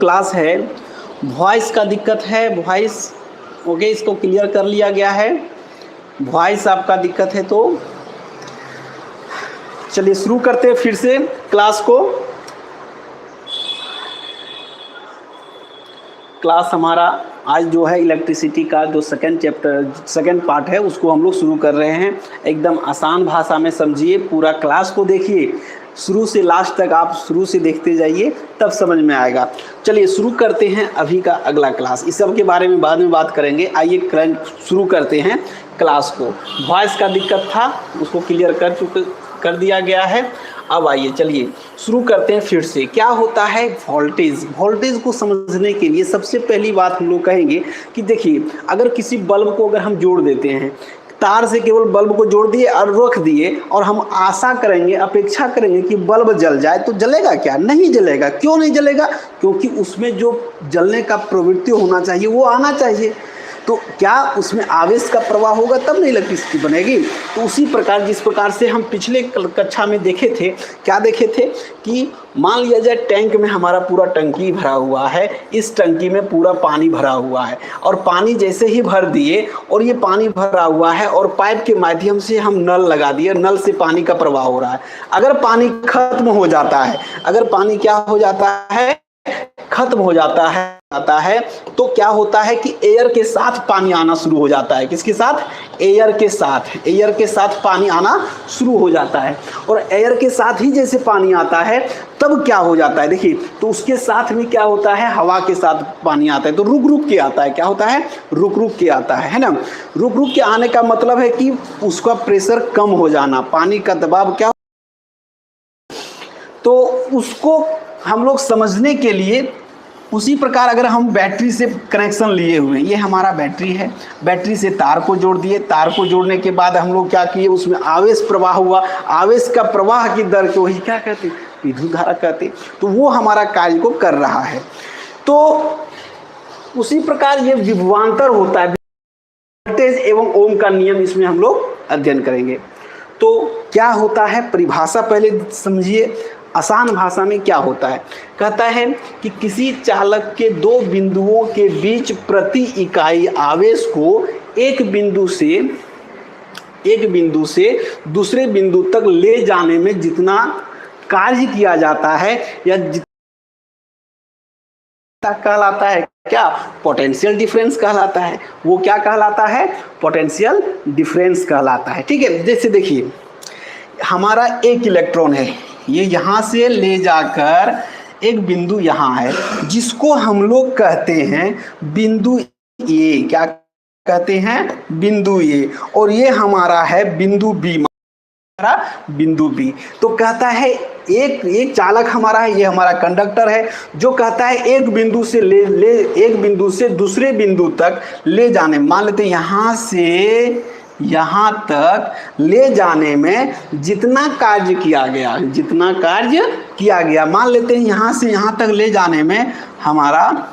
Class है, voice का दिक्कत है, वॉइस ओके, इसको क्लियर कर लिया गया है। वॉइस आपका दिक्कत है तो चलिए शुरू करते हैं फिर से क्लास को। क्लास हमारा आज जो है इलेक्ट्रिसिटी का जो सेकंड पार्ट है उसको हम लोग शुरू कर रहे हैं। एकदम आसान भाषा में समझिए, पूरा क्लास को देखिए शुरू से लास्ट तक, आप शुरू से देखते जाइए तब समझ में आएगा। चलिए शुरू करते हैं अभी का अगला क्लास, इस सब के बारे में बाद में बात करेंगे। आइए शुरू करते हैं क्लास को। वॉइस का दिक्कत था उसको क्लियर कर दिया गया है। अब आइए चलिए शुरू करते हैं फिर से। क्या होता है वोल्टेज? वोल्टेज को समझने के लिए सबसे पहली बात हम लोग कहेंगे कि देखिए, अगर किसी बल्ब को अगर हम जोड़ देते हैं, तार से केवल बल्ब को जोड़ दिए और रख दिए और हम आशा करेंगे, अपेक्षा करेंगे कि बल्ब जल जाए, तो जलेगा क्या? नहीं जलेगा। क्यों नहीं जलेगा? क्योंकि उसमें जो जलने का प्रवृत्ति होना चाहिए वो आना चाहिए। तो क्या उसमें आवेश का प्रवाह होगा तब नहीं इलेक्ट्रिसिटी बनेगी। तो उसी प्रकार जिस प्रकार से हम पिछले कक्षा में देखे थे, क्या देखे थे कि मान लिया जाए टैंक में हमारा पूरा टंकी भरा हुआ है, इस टंकी में पूरा पानी भरा हुआ है और पानी जैसे ही भर दिए और ये पानी भरा हुआ है और पाइप के माध्यम से हम नल लगा दिए, नल से पानी का प्रवाह हो रहा है। अगर पानी खत्म हो जाता है, अगर पानी क्या हो जाता है, खत्म हो जाता है तो क्या होता है कि एयर के साथ पानी आना शुरू हो जाता है। किसके साथ? एयर के साथ पानी आना शुरू हो जाता है। और एयर के साथ ही जैसे पानी आता है तब क्या हो जाता है, देखिए, तो उसके साथ में क्या होता है, हवा के साथ पानी आता है। तो रुक रुक के आता है। क्या होता है? रुक रुक के आता है ना। रुक रुक के आने का मतलब है कि उसका प्रेशर कम हो जाना, पानी का दबाव क्या। तो उसको हम लोग समझने के लिए उसी प्रकार अगर हम बैटरी से कनेक्शन लिए हुए हैं, ये हमारा बैटरी है, बैटरी से तार को जोड़ दिए, तार को जोड़ने के बाद हम लोग क्या किए, उसमें आवेश प्रवाह हुआ, आवेश का प्रवाह की दर को वही क्या कहते हैं, विद्युत धारा कहते हैं। तो वो हमारा कार्य को कर रहा है। तो उसी प्रकार ये विभवांतर होता है, वोल्टेज एवं ओम का नियम इसमें हम लोग अध्ययन करेंगे। तो क्या होता है, परिभाषा पहले समझिए। आसान भाषा में क्या होता है, कहता है कि किसी चालक के दो बिंदुओं के बीच प्रति इकाई आवेश को एक बिंदु से दूसरे बिंदु तक ले जाने में जितना कार्य किया जाता है या जितना कहलाता है, क्या? पोटेंशियल डिफरेंस कहलाता है। वो क्या कहलाता है? पोटेंशियल डिफरेंस कहलाता है। ठीक है, जैसे देखिए हमारा एक इलेक्ट्रॉन है, ये यहाँ से ले जाकर एक बिंदु यहाँ है जिसको हम लोग कहते हैं बिंदु ए। क्या कहते हैं? बिंदु ए। और ये हमारा है बिंदु बी, हमारा बिंदु बी। तो कहता है एक चालक हमारा है, ये हमारा कंडक्टर है, जो कहता है एक बिंदु से दूसरे बिंदु तक ले जाने, मान लेते हैं यहाँ से यहाँ तक ले जाने में जितना कार्य किया गया, मान लेते हैं यहाँ से यहाँ तक ले जाने में हमारा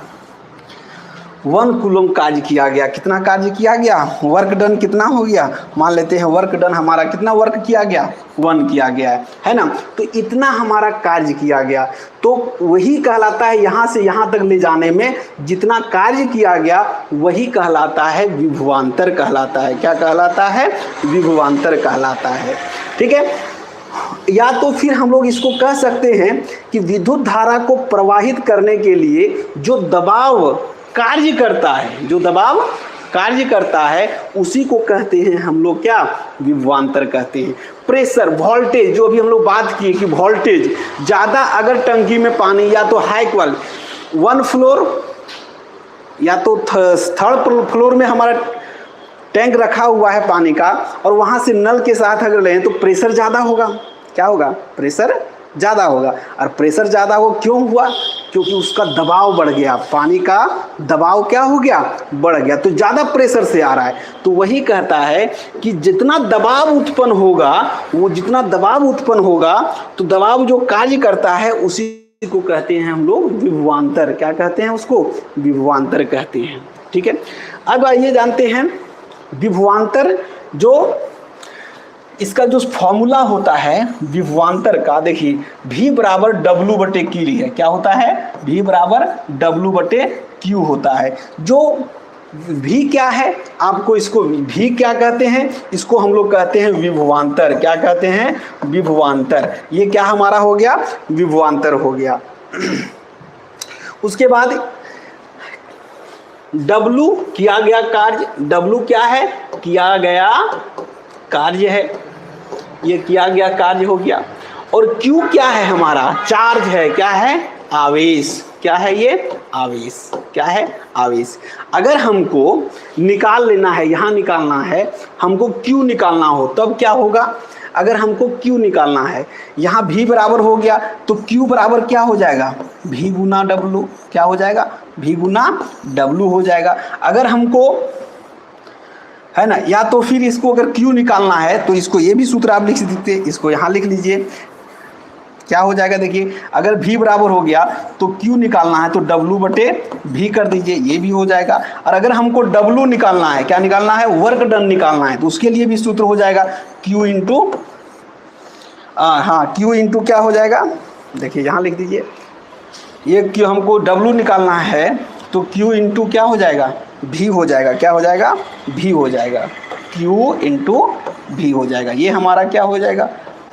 1 कूलम कार्य किया गया। कितना कार्य किया गया? वर्क डन कितना हो गया? मान लेते हैं वर्क डन हमारा कितना वर्क किया गया? 1 किया गया है ना। तो इतना हमारा कार्य किया गया, तो वही कहलाता है, यहाँ से यहाँ तक ले जाने में जितना कार्य किया गया वही कहलाता है विभवांतर कहलाता है। क्या कहलाता है? विभवांतर कहलाता है। ठीक है। या तो फिर हम लोग इसको कह सकते हैं कि विद्युत धारा को प्रवाहित करने के लिए जो दबाव कार्य करता है उसी को कहते हैं हम लोग क्या? विभवांतर कहते हैं। प्रेशर, वोल्टेज, जो अभी हम लोग बात किए कि वोल्टेज ज़्यादा अगर टंकी में पानी या तो हाई क्वालिटी 1 फ्लोर या तो 3rd फ्लोर में हमारा टैंक रखा हुआ है पानी का और वहाँ से नल के साथ अगर लें तो प्रेशर ज़्यादा होगा। क्या होगा? प्रेशर ज़्यादा होगा। और प्रेशर ज़्यादा हो क्यों हुआ? क्योंकि उसका दबाव बढ़ गया, पानी का दबाव क्या हो गया? बढ़ गया, तो ज़्यादा प्रेशर से आ रहा है। तो वही कहता है कि जितना दबाव उत्पन्न होगा तो दबाव जो कार्य करता है उसी को कहते हैं हम लोग विभवांतर। क्या कहते हैं उसको? विभवांतर कहते हैं। ठीक है। अब आइए जानते हैं विभवांतर जो इसका जो फॉर्मूला होता है विभवांतर का, देखिए V बराबर W/Q है। क्या होता है? V बराबर W/Q होता है। जो V क्या है, आपको इसको V क्या कहते हैं? इसको हम लोग कहते हैं विभवांतर। क्या कहते हैं? विभवांतर। ये क्या हमारा हो गया? विभवांतर हो गया। उसके बाद W किया गया कार्य, W क्या है? किया गया कार्य है, ये किया गया कार्य हो गया। और Q क्या है? हमारा चार्ज है। क्या है? आवेश। क्या है ये? आवेश। क्या है? आवेश। अगर हमको निकाल लेना है, यहाँ निकालना है, हमको Q निकालना हो तब क्या होगा? अगर हमको Q निकालना है, यहाँ V बराबर हो गया तो Q बराबर क्या हो जाएगा? V गुना W। क्या हो जाएगा? V गुना W हो जाएगा। अगर हमको है ना, या तो फिर इसको अगर Q निकालना है तो इसको ये भी सूत्र आप लिख सकते हैं, इसको यहाँ लिख लीजिए। क्या हो जाएगा? देखिए, अगर V बराबर हो गया तो Q निकालना है तो W/V कर दीजिए, ये भी हो जाएगा। और अगर हमको W निकालना है, क्या निकालना है? वर्क डन निकालना है, तो उसके लिए भी सूत्र हो जाएगा Q इंटू Q इंटू क्या हो जाएगा? देखिए यहाँ लिख दीजिए, ये Q हमको W निकालना है तो Q इंटू क्या हो जाएगा? V हो जाएगा। क्या हो जाएगा? V हो जाएगा। Q इंटू V हो जाएगा। ये हमारा क्या हो जाएगा?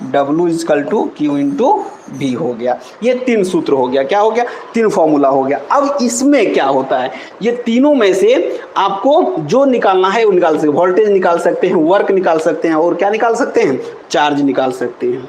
W equal to Q into V हो गया। ये 3 सूत्र हो गया। क्या हो गया? 3 फॉर्मूला हो गया। अब इसमें क्या होता है, ये तीनों में से आपको जो निकालना है वो निकाल सकते हैं। वोल्टेज निकाल सकते हैं, वर्क निकाल सकते हैं, और क्या निकाल सकते हैं? चार्ज निकाल सकते हैं।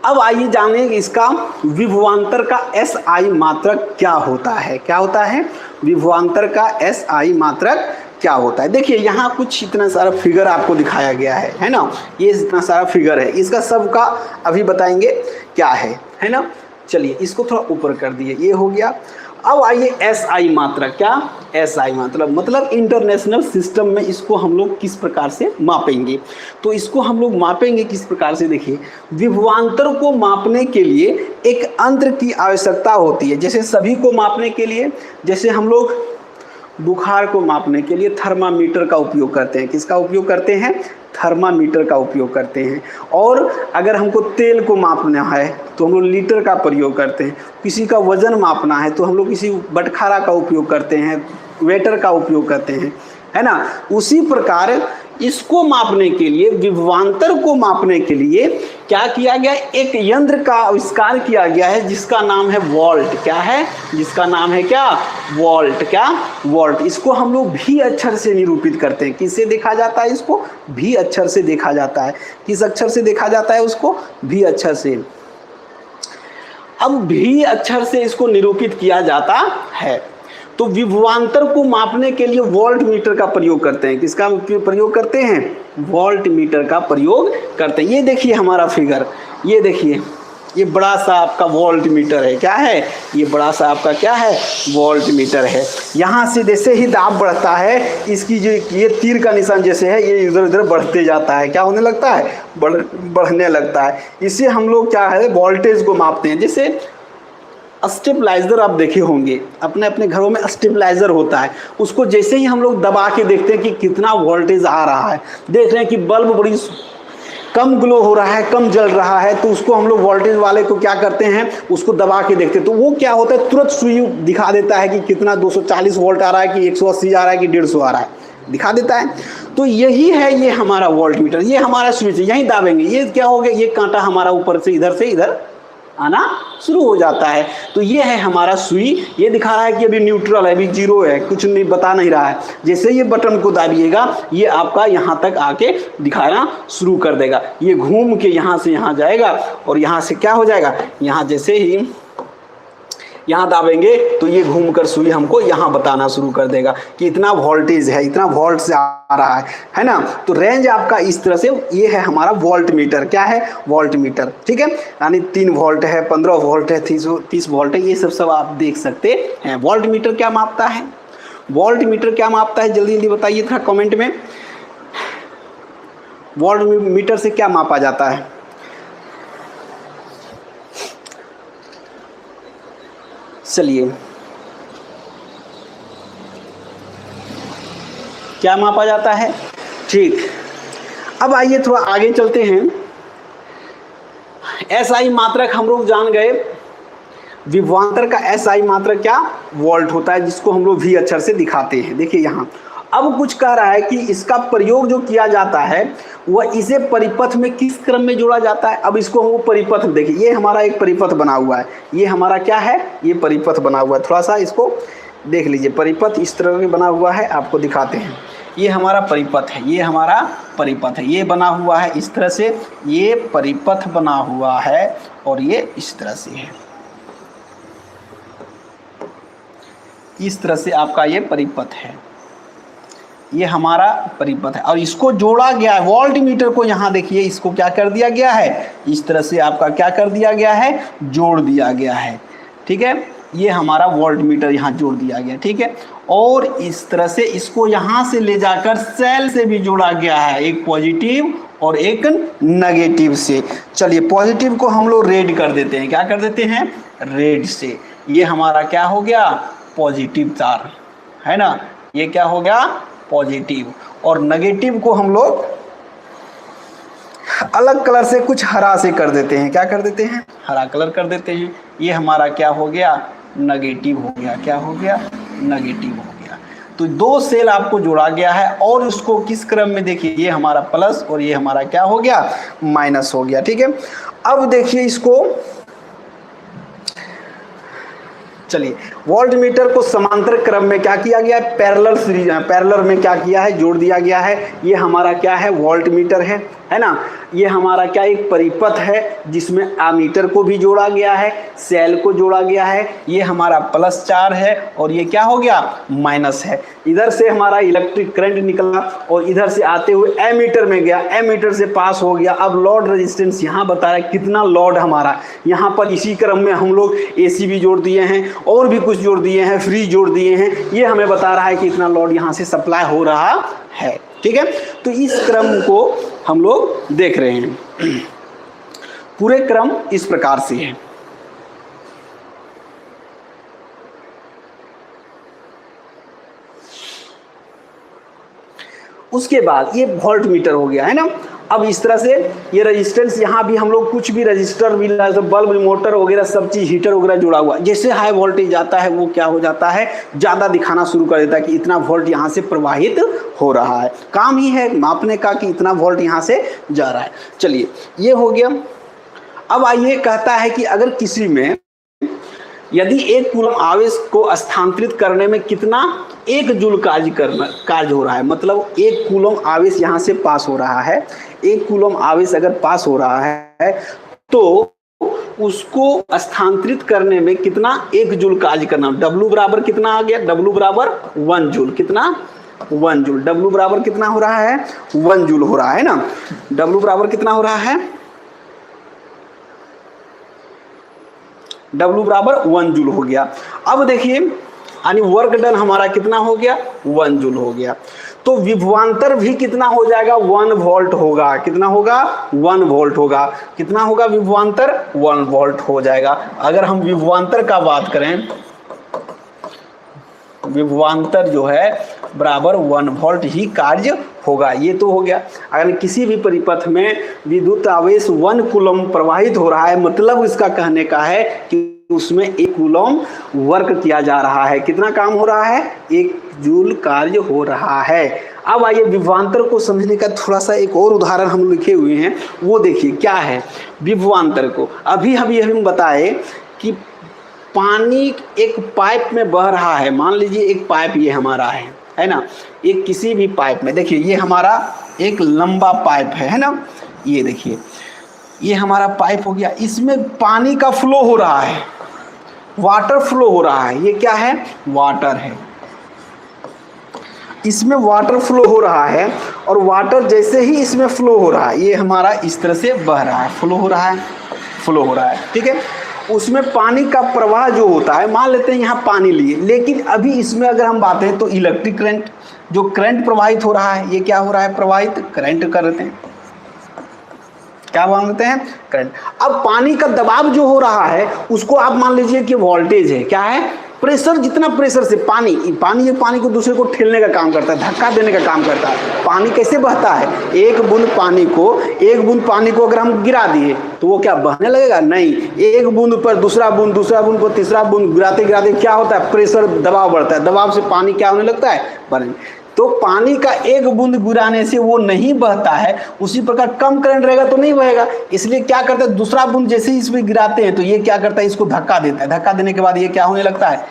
अब आइए जानें इसका विभवांतर का SI मात्रक क्या होता है। क्या होता है? विभवांतर का SI मात्रक क्या होता है? देखिए यहाँ कुछ इतना सारा फिगर आपको दिखाया गया है ना, ये इतना सारा फिगर है, इसका सबका अभी बताएंगे क्या है ना। चलिए इसको थोड़ा ऊपर कर दिए, ये हो गया। अब आइए SI मात्रक। क्या? SI मतलब इंटरनेशनल सिस्टम में इसको हम लोग किस प्रकार से मापेंगे? तो इसको हम लोग मापेंगे किस प्रकार से? देखिए, विभवांतर को मापने के लिए एक यंत्र की आवश्यकता होती है। जैसे सभी को मापने के लिए, जैसे हम लोग बुखार को मापने के लिए थर्मामीटर का उपयोग करते हैं। किसका उपयोग करते हैं? थर्मामीटर का उपयोग करते हैं। और अगर हमको तेल को मापना है तो हम लोग लीटर का प्रयोग करते हैं। किसी का वजन मापना है तो हम लोग किसी बटखारा का उपयोग करते हैं, वेटर का उपयोग करते हैं, है ना। उसी प्रकार इसको मापने के लिए, विभवांतर को मापने के लिए क्या किया गया? एक यंत्र का आविष्कार किया गया है जिसका नाम है वोल्ट। क्या है? जिसका नाम है क्या? वोल्ट। क्या? वोल्ट। इसको हम लोग V अक्षर से निरूपित करते हैं। किससे देखा जाता है इसको? V अक्षर से देखा जाता है। किस अक्षर से देखा जाता है उसको? V अक्षर से। अब V अक्षर से इसको निरूपित किया जाता है। तो विभवांतर को मापने के लिए वोल्ट मीटर का प्रयोग करते हैं। किसका प्रयोग करते हैं? वोल्ट मीटर का प्रयोग करते हैं। ये देखिए हमारा फिगर, ये देखिए, ये बड़ा सा आपका वोल्ट मीटर है। क्या है? ये बड़ा सा आपका क्या है? वोल्ट मीटर है। यहाँ से जैसे ही दाब बढ़ता है, इसकी जो ये तीर का निशान जैसे है, ये इधर उधर बढ़ते जाता है। क्या होने लगता है? बढ़ने लगता है। इससे हम लोग क्या है? वोल्टेज को मापते हैं। जैसे स्टेबलाइजर आप देखे होंगे, अपने अपने घरों में स्टेबलाइजर होता है। उसको जैसे ही हम लोग दबा के देखते हैं कि कितना वोल्टेज आ रहा है, देख रहे हैं कि बल्ब बड़ी कम ग्लो हो रहा है, कम जल रहा है, तो उसको हम लोग वोल्टेज वाले को क्या करते हैं? उसको दबा के देखते हैं। तो वो क्या होता है? तुरंत सुई दिखा देता है कि कितना 240 वोल्ट आ रहा है, कि 180 आ रहा है, कि 150 आ रहा है, दिखा देता है। तो यही है ये हमारा वोल्ट मीटर। ये हमारा स्विच है, यहीं दाबेंगे, ये क्या हो गया? ये कांटा हमारा ऊपर से इधर आना शुरू हो जाता है। तो ये है हमारा सुई। ये दिखा रहा है कि अभी न्यूट्रल है, अभी जीरो है, कुछ नहीं बता नहीं रहा है। जैसे ये बटन को दाबिएगा, ये आपका यहाँ तक आके दिखाना शुरू कर देगा। ये घूम के यहाँ से यहाँ जाएगा और यहाँ से क्या हो जाएगा? यहाँ जैसे ही यहाँ दाबेंगे तो ये घूमकर सुई हमको यहाँ बताना शुरू कर देगा कि इतना वोल्टेज है, इतना वोल्ट से आ रहा है ना। तो रेंज आपका इस तरह से, ये है हमारा वोल्ट मीटर। क्या है? Volt meter. ठीक है, यानी 3 वोल्ट है, 15 वोल्ट है, 30 वोल्ट है, ये सब आप देख सकते हैं। वोल्ट मीटर क्या मापता है? वोल्ट मीटर क्या मापता है? जल्दी जल्दी बताइए था कमेंट में। वोल्ट मीटर से क्या मापा जाता है? चलिए, क्या मापा जाता है? ठीक, अब आइए थोड़ा आगे चलते हैं। एसआई मात्रक हम लोग जान गए, विभवांतर का एसआई मात्रक क्या वोल्ट होता है, जिसको हम लोग वी अक्षर से दिखाते हैं। देखिए यहाँ अब कुछ कह रहा है कि इसका प्रयोग जो किया जाता है वह इसे परिपथ में किस क्रम में जोड़ा जाता है। अब इसको हम परिपथ, देखिए ये हमारा एक परिपथ बना हुआ है, ये हमारा क्या है, ये परिपथ बना हुआ है। थोड़ा सा इसको देख लीजिए, परिपथ इस तरह के बना हुआ है, आपको दिखाते हैं। ये हमारा परिपथ है, ये हमारा परिपथ है, ये बना हुआ है इस तरह से, ये परिपथ बना हुआ है और ये इस तरह से है, इस तरह से आपका ये परिपथ है, ये हमारा परिपथ है। और इसको जोड़ा गया है वोल्ट मीटर को, यहाँ देखिए इसको क्या कर दिया गया है, इस तरह से आपका क्या कर दिया गया है, जोड़ दिया गया है। ठीक है, ये हमारा वोल्ट मीटर यहाँ जोड़ दिया गया। ठीक है, और इस तरह से इसको यहाँ से ले जाकर सेल से भी जोड़ा गया है, एक पॉजिटिव और एक नेगेटिव से। चलिए पॉजिटिव को हम लोग रेड कर देते हैं, क्या कर देते हैं, रेड से। ये हमारा क्या हो गया, पॉजिटिव तार है ना, ये क्या हो गया पॉजिटिव। और नेगेटिव को हम लोग अलग कलर से, कुछ हरा से कर देते हैं, क्या कर देते हैं, हरा कलर कर देते हैं। ये हमारा क्या हो गया, नेगेटिव हो गया, क्या हो गया, नेगेटिव हो गया। तो दो सेल आपको जोड़ा गया है और उसको किस क्रम में, देखिए ये हमारा प्लस और ये हमारा क्या हो गया, माइनस हो गया। ठीक है, अब देखिए इसको, चलिए वोल्ट मीटर को समांतर क्रम में क्या किया गया है, पैरेलल सीरीज, पैरेलल में क्या किया है, जोड़ दिया गया है। ये हमारा क्या है, वोल्ट मीटर है ना। ये हमारा क्या एक परिपथ है जिसमें आमीटर को भी जोड़ा गया है, सेल को जोड़ा गया है। ये हमारा +4 है और ये क्या हो गया, माइनस है। इधर से हमारा इलेक्ट्रिक करंट निकला और इधर से आते हुए एमीटर में गया, एमीटर से पास हो गया। अब लोड रेजिस्टेंस यहाँ बता रहा है कितना लोड हमारा, यहाँ पर इसी क्रम में हम लोग AC भी जोड़ दिए हैं और भी कुछ जोड़ दिए हैं, फ्री जोड़ दिए हैं। ये हमें बता रहा है कि इतना लोड यहाँ से सप्लाई हो रहा है। ठीक है, तो इस क्रम को हम लोग देख रहे हैं। पूरे क्रम इस प्रकार से है। उसके बाद ये वोल्ट मीटर हो गया है ना। अब इस तरह से ये रेजिस्टेंस, यहाँ भी हम लोग कुछ भी रजिस्टर भी, बल्ब, मोटर वगैरह सब चीज़, हीटर वगैरह जुड़ा हुआ। जैसे हाई वोल्टेज आता है वो क्या हो जाता है, ज़्यादा दिखाना शुरू कर देता है कि इतना वोल्ट यहाँ से प्रवाहित हो रहा है। काम ही है मापने का कि इतना वोल्ट यहाँ से जा रहा है। चलिए ये हो गया। अब आइए कहता है कि अगर किसी में यदि 1 कूलम आवेश को स्थानांतरित करने में कितना 1 जूल कार्य हो रहा है, मतलब 1 कूलम आवेश यहाँ से पास हो रहा है, 1 कूलम आवेश अगर पास हो रहा है तो उसको स्थानांतरित करने में कितना 1 जूल कार्य करना। W बराबर कितना आ गया, W बराबर 1 जूल, कितना 1 जूल। W बराबर कितना हो रहा है, 1 जूल हो रहा है ना। W बराबर कितना हो रहा है, W बराबर 1 जूल हो गया। अब देखिए यानी वर्क डन हमारा कितना हो गया, 1 जूल हो गया। तो विभवांतर भी कितना हो जाएगा, 1 वोल्ट होगा। कितना होगा, 1 वोल्ट होगा। कितना होगा विभवांतर, 1 वोल्ट हो जाएगा। अगर हम विभवांतर का बात करें, विभवांतर जो है बराबर 1 वोल्ट ही कार्य होगा। ये तो हो गया। अगर किसी भी परिपथ में विद्युत आवेश 1 कूलम प्रवाहित हो रहा है, मतलब इसका कहने का है कि उसमें 1 कूलम वर्क किया जा रहा है। कितना काम हो रहा है, 1 जूल कार्य हो रहा है। अब आइए विभवांतर को समझने का थोड़ा सा एक और उदाहरण हम लिखे हुए हैं, वो देखिए क्या है विभवांतर को। अभी हम बताए कि पानी एक पाइप में बह रहा है। मान लीजिए एक पाइप ये हमारा है ना। एक किसी भी पाइप में, देखिए ये हमारा एक लंबा पाइप है ना। ये देखिए ये हमारा पाइप हो गया, इसमें पानी का फ्लो हो रहा है, वाटर फ्लो हो रहा है। ये क्या है, वाटर है। इसमें वाटर फ्लो हो रहा है और वाटर जैसे ही इसमें फ्लो हो रहा है, ये हमारा इस तरह से बह रहा है, फ्लो हो रहा है। ठीक है, उसमें पानी का प्रवाह जो होता है, मान लेते हैं यहाँ पानी लिए, लेकिन अभी इसमें अगर हम बात करें तो इलेक्ट्रिक करंट, जो करंट प्रवाहित हो रहा है, ये क्या हो रहा है, प्रवाहित करंट कर देते हैं। क्या मानते हैं, करंट। अब पानी का दबाव जो हो रहा है उसको आप मान लीजिए कि वोल्टेज है। क्या है, प्रेशर, जितना प्रेशर से पानी एक पानी को दूसरे को ठेलने का काम करता है, धक्का देने का काम करता है। पानी कैसे बहता है, एक बूंद पानी को अगर हम गिरा दिए तो वो क्या बहने लगेगा? नहीं, एक बूंद पर दूसरा बूंद पर तीसरा बूंद गिराते गिराते क्या होता है, प्रेशर, दबाव बढ़ता है, दबाव से पानी क्या होने लगता है, बढ़ने। तो पानी का एक बूंद गिराने से वो नहीं बहता है, उसी प्रकार कम करंट रहेगा तो नहीं बहेगा। इसलिए क्या करता है, दूसरा बूंद जैसे ही इसमें गिराते हैं तो ये क्या करता है, इसको धक्का देता है, धक्का देने के बाद ये क्या होने लगता है,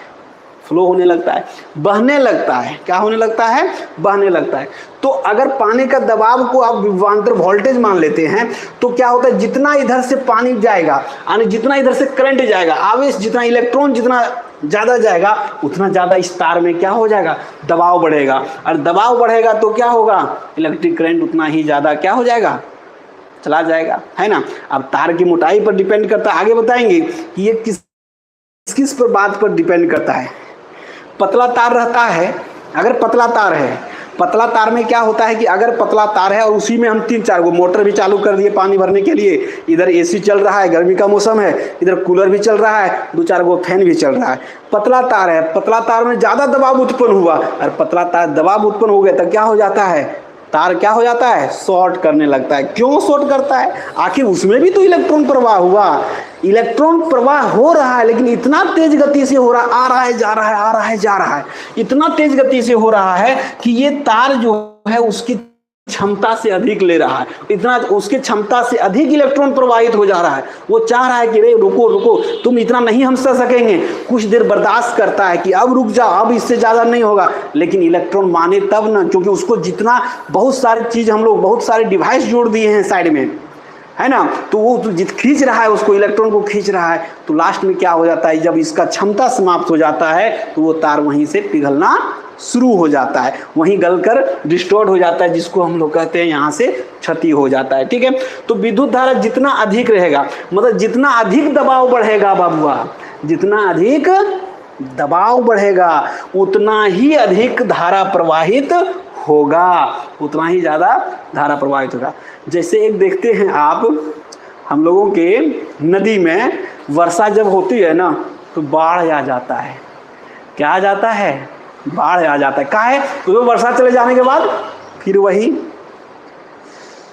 फ्लो होने लगता है, बहने लगता है। क्या होने लगता है, बहने लगता है। तो अगर पानी का दबाव को आप विभवांतर वोल्टेज मान लेते हैं तो क्या होता है, जितना इधर से पानी जाएगा यानी जितना इधर से करंट जाएगा, आवेश जितना, इलेक्ट्रॉन जितना ज़्यादा जाएगा उतना ज़्यादा इस तार में क्या हो जाएगा, दबाव बढ़ेगा। और दबाव बढ़ेगा तो क्या होगा, इलेक्ट्रिक करंट उतना ही ज़्यादा क्या हो जाएगा, चला जाएगा, है ना। अब तार की मोटाई पर डिपेंड करता है, आगे बताएंगे कि ये किस पर बात पर डिपेंड करता है। पतला तार रहता है, अगर पतला तार है, पतला तार में क्या होता है कि अगर पतला तार है और उसी में हम 3-4 गो मोटर भी चालू कर दिए पानी भरने के लिए, इधर एसी चल रहा है, गर्मी का मौसम है, इधर कूलर भी चल रहा है, 2-4 गो फैन भी चल रहा है, पतला तार है, पतला तार में ज़्यादा दबाव उत्पन्न हुआ और पतला तार दबाव उत्पन्न हो गया तो क्या हो जाता है, तार क्या हो जाता है, शॉर्ट करने लगता है। क्यों शॉर्ट करता है, आखिर उसमें भी तो इलेक्ट्रॉन प्रवाह हुआ, इलेक्ट्रॉन प्रवाह हो रहा है लेकिन इतना तेज गति से हो रहा, आ रहा है जा रहा है, आ रहा है जा रहा है, इतना तेज गति से हो रहा है कि ये तार जो है उसकी क्षमता से अधिक ले रहा है, इतना उसकी क्षमता से अधिक इलेक्ट्रॉन प्रवाहित हो जा रहा है। वो चाह रहा है कि रे रुको रुको, तुम इतना नहीं हम सह सकेंगे, कुछ देर बर्दाश्त करता है कि अब रुक जाओ, अब इससे ज़्यादा नहीं होगा, लेकिन इलेक्ट्रॉन माने तब ना, क्योंकि उसको जितना बहुत सारी चीज़ हम लोग बहुत सारे डिवाइस जोड़ दिए हैं साइड में, है ना, तो वो खींच रहा है उसको, इलेक्ट्रॉन को खींच रहा है, तो लास्ट में क्या हो जाता है, जब इसका क्षमता समाप्त हो जाता है तो वो तार वहीं से पिघलना शुरू हो जाता है, वहीं गलकर डिस्टॉर्ट हो जाता है, जिसको हम लोग कहते हैं यहाँ से क्षति हो जाता है। ठीक है, तो विद्युत धारा जितना अधिक रहेगा, मतलब जितना अधिक दबाव बढ़ेगा बाबुआ, जितना अधिक दबाव बढ़ेगा उतना ही अधिक धारा प्रवाहित होगा, उतना ही ज़्यादा धारा प्रवाहित होगा। जैसे एक देखते हैं आप, हम लोगों के नदी में वर्षा जब होती है ना तो बाढ़ आ जाता है। क्या आ जाता है, बाढ़ आ जाता है। क्या है, तो वर्षा चले जाने के बाद फिर वही,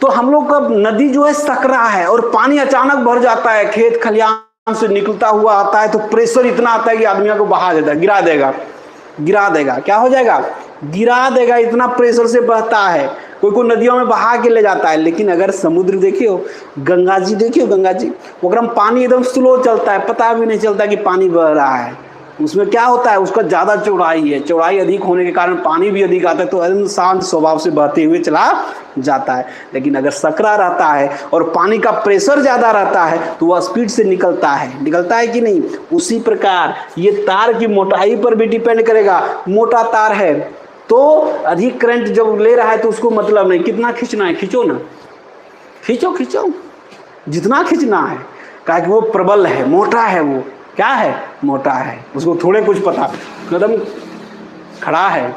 तो हम लोग का नदी जो है सकरा है और पानी अचानक भर जाता है, खेत खलियान से निकलता हुआ आता है, तो प्रेशर इतना आता है कि आदमी को बहा देता है, गिरा देगा, क्या हो जाएगा, गिरा देगा, इतना प्रेशर से बहता है। कोई नदियों में बहा के ले जाता है। लेकिन अगर समुद्र देखियो, गंगा जी देखियो, गंगा जी वगैरह में पानी एकदम स्लो चलता है, पता भी नहीं चलता कि पानी बह रहा है। उसमें क्या होता है, उसका ज़्यादा चौड़ाई है, चौड़ाई अधिक होने के कारण पानी भी अधिक आता है, तो एकदम शांत स्वभाव से बहते हुए चला जाता है। लेकिन अगर सकरा रहता है और पानी का प्रेशर ज़्यादा रहता है तो वह स्पीड से निकलता है कि नहीं। उसी प्रकार ये तार की मोटाई पर भी डिपेंड करेगा। मोटा तार है तो अधिक करंट जब ले रहा है तो उसको मतलब नहीं, कितना खींचना है, खींचो ना, खींचो जितना खींचना है, क्या कि वो प्रबल है, मोटा है, वो क्या है, मोटा है, उसको थोड़े कुछ पता, कदम खड़ा है,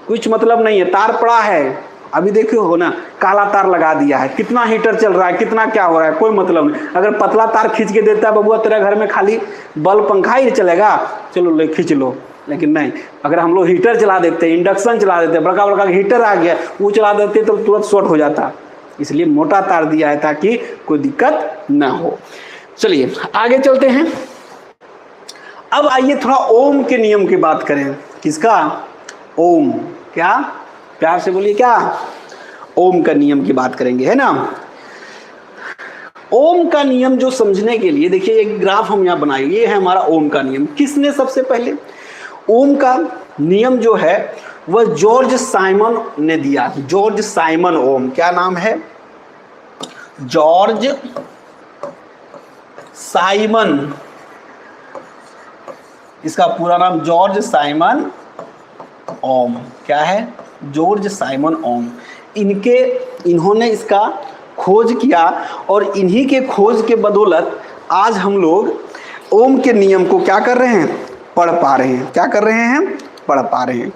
कुछ मतलब नहीं है, तार पड़ा है। अभी देखियो हो ना, काला तार लगा दिया है, कितना हीटर चल रहा है, कितना क्या हो रहा है, कोई मतलब नहीं। अगर पतला तार खींच के देता है बबुआ, तेरा घर में खाली बल्ब पंखा ही चलेगा, चलो ले खींच लो। लेकिन नहीं, अगर हम लोग हीटर चला देते, इंडक्शन चला देते, बड़का बड़का हीटर आ गया वो चला देते तो तुरंत शॉर्ट हो जाता। इसलिए मोटा तार दिया है ताकि कोई दिक्कत ना हो। चलिए आगे चलते हैं। अब आइए थोड़ा ओम के नियम की बात करें। किसका, ओम, क्या, प्यार से बोलिए, क्या, ओम का नियम की बात करेंगे, है ना। ओम का नियम जो समझने के लिए देखिए एक ग्राफ हम यहाँ बनाएंगे, ये है हमारा ओम का नियम। किसने सबसे पहले ओम का नियम जो है वह जॉर्ज साइमन ने दिया। जॉर्ज साइमन ओम, क्या नाम है, जॉर्ज साइमन, इसका पूरा नाम जॉर्ज साइमन ओम, क्या है, जॉर्ज साइमन ओम। इन्होंने इसका खोज किया और इन्हीं के खोज के बदौलत आज हम लोग ओम के नियम को क्या कर रहे हैं, पढ़ पा रहे हैं। क्या कर रहे हैं, पढ़ पा रहे हैं।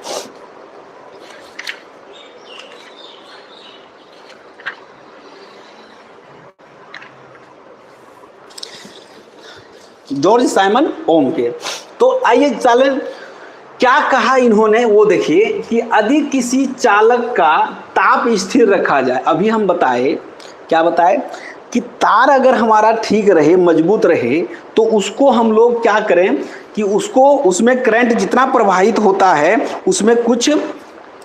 जॉर्ज साइमन ओम के तो आइए चलें, क्या कहा इन्होंने वो देखिए कि यदि किसी चालक का ताप स्थिर रखा जाए, अभी हम बताए क्या बताए कि तार अगर हमारा ठीक रहे, मजबूत रहे, तो उसको हम लोग क्या करें कि उसको उसमें करंट जितना प्रवाहित होता है उसमें कुछ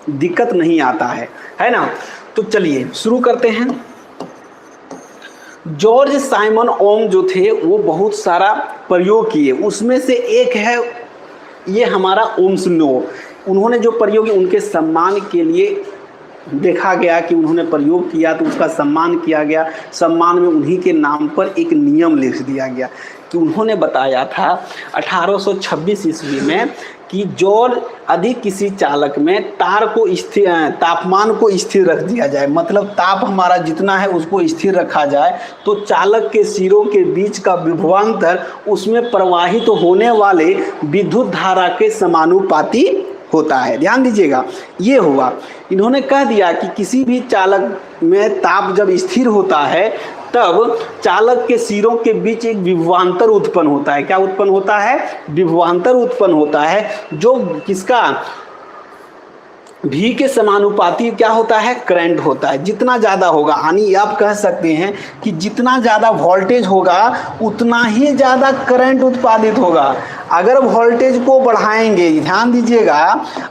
दिक्कत नहीं आता है ना। तो चलिए शुरू करते हैं। जॉर्ज साइमन ओम जो थे वो बहुत सारा प्रयोग किए, उसमें से एक है ये हमारा ओम्स लॉ। उन्होंने जो प्रयोग उनके सम्मान के लिए देखा गया कि उन्होंने प्रयोग किया तो उसका सम्मान किया गया, सम्मान में उन्हीं के नाम पर एक नियम लिख दिया गया कि उन्होंने बताया था 1826 ईस्वी में कि जॉर्ज यदि किसी चालक में तार को स्थिर, तापमान को स्थिर रख दिया जाए, मतलब ताप हमारा जितना है उसको स्थिर रखा जाए, तो चालक के सिरों के बीच का विभवांतर उसमें प्रवाहित होने वाले विद्युत धारा के समानुपाती होता है। ध्यान दीजिएगा, ये हुआ। इन्होंने कह दिया कि किसी भी चालक में ताप जब स्थिर होता है तब चालक के सिरों के बीच एक विभवांतर उत्पन्न होता है। क्या उत्पन्न होता है? विभवांतर उत्पन्न होता है, जो किसका? भी के समानुपाती क्या होता है? करंट होता है। जितना ज़्यादा होगा, यानी आप कह सकते हैं कि जितना ज़्यादा वोल्टेज होगा उतना ही ज़्यादा करंट उत्पादित होगा। अगर वोल्टेज को बढ़ाएंगे, ध्यान दीजिएगा,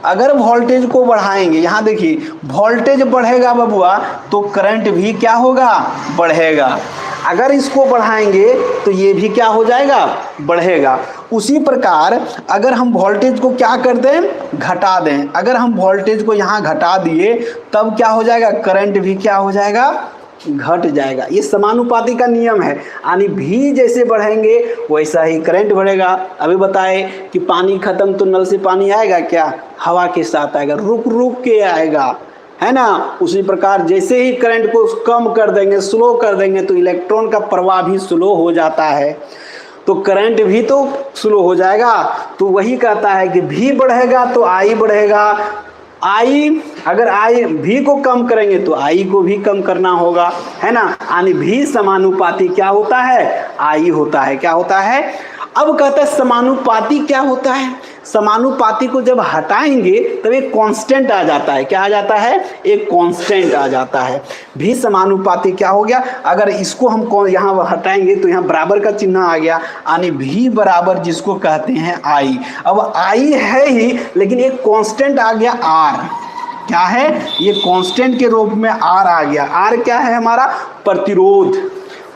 अगर वोल्टेज को बढ़ाएंगे, यहाँ देखिए वोल्टेज बढ़ेगा बबुआ तो करंट भी क्या होगा? बढ़ेगा। अगर इसको बढ़ाएंगे तो ये भी क्या हो जाएगा? बढ़ेगा। उसी प्रकार अगर हम वोल्टेज को क्या कर दें? घटा दें। अगर हम वोल्टेज को यहाँ घटा दिए तब क्या हो जाएगा? करंट भी क्या हो जाएगा? घट जाएगा। ये समानुपाती का नियम है, यानी भी जैसे बढ़ेंगे वैसा ही करंट बढ़ेगा। अभी बताए कि पानी खत्म तो नल से पानी आएगा क्या? हवा के साथ आएगा, रुक रुक के आएगा, है ना। उसी प्रकार जैसे ही करंट को कम कर देंगे, स्लो कर देंगे, तो इलेक्ट्रॉन का प्रवाह भी स्लो हो जाता है, तो करंट भी तो स्लो हो जाएगा। तो वही कहता है कि भी बढ़ेगा तो आई बढ़ेगा। आई, अगर आई भी को कम करेंगे तो आई को भी कम करना होगा, है ना। यानी भी समानुपाती क्या होता है? आई होता है। क्या होता है? अब कहता है समानुपाती क्या होता है? समानुपाती को जब हटाएंगे तब एक कांस्टेंट आ जाता है। क्या आ जाता है? एक कांस्टेंट आ जाता है। भी समानुपाती क्या हो गया? अगर इसको हम यहाँ हटाएंगे तो यहाँ बराबर का चिन्ह आ गया, यानी भी बराबर जिसको कहते हैं आई। अब आई है ही, लेकिन एक कांस्टेंट आ गया आर। क्या है? ये कांस्टेंट के रूप में आर आ गया। आर क्या है हमारा? प्रतिरोध,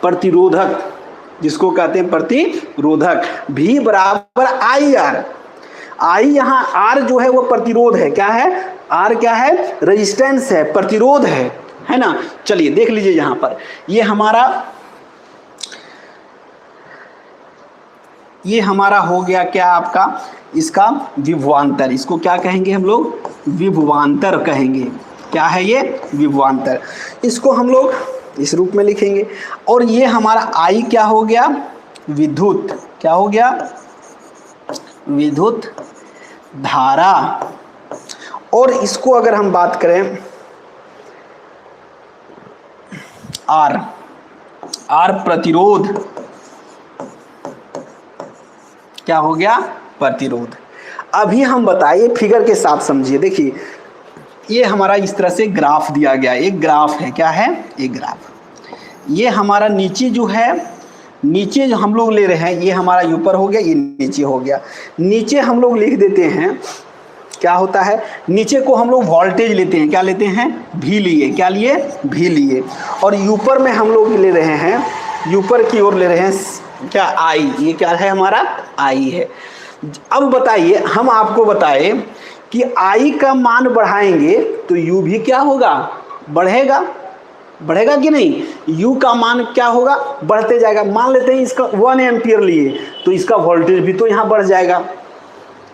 प्रतिरोधक, जिसको कहते हैं प्रतिरोधक। भी बराबर आई आर। आई यहाँ आर जो है वो प्रतिरोध है। क्या है? आर क्या है? रेजिस्टेंस है, प्रतिरोध है ना। चलिए देख लीजिए यहाँ पर, ये हमारा हो गया क्या आपका? इसका विभवांतर। इसको क्या कहेंगे हम लोग? विभवांतर कहेंगे। क्या है ये? विभवांतर। इसको हम लोग इस रूप में लिखेंगे। और ये हमारा आई क्या हो गया? विद्युत। क्या हो गया? विद्युत धारा। और इसको अगर हम बात करें आर, आर प्रतिरोध। क्या हो गया? प्रतिरोध। अभी हम बताइए, फिगर के साथ समझिए। देखिए ये हमारा इस तरह से ग्राफ दिया गया, एक ग्राफ है। क्या है? एक ग्राफ। ये हमारा नीचे जो है, नीचे जो हम लोग ले रहे हैं, ये हमारा ऊपर हो गया, ये नीचे हो गया। नीचे हम लोग लिख देते हैं, क्या होता है? नीचे को हम लोग वोल्टेज लेते हैं। क्या लेते हैं? भी लिए। क्या लिए? भी लिए। और ऊपर में हम लोग ले रहे हैं, ऊपर की ओर ले रहे हैं क्या? आई। ये क्या है? हमारा आई है। अब बताइए, हम आपको बताए कि आई का मान बढ़ाएंगे तो यू भी क्या होगा? बढ़ेगा। बढ़ेगा कि नहीं? यू का मान क्या होगा? बढ़ते जाएगा। मान लेते हैं इसका 1 एम्पियर लिए तो इसका वोल्टेज भी तो यहाँ बढ़ जाएगा।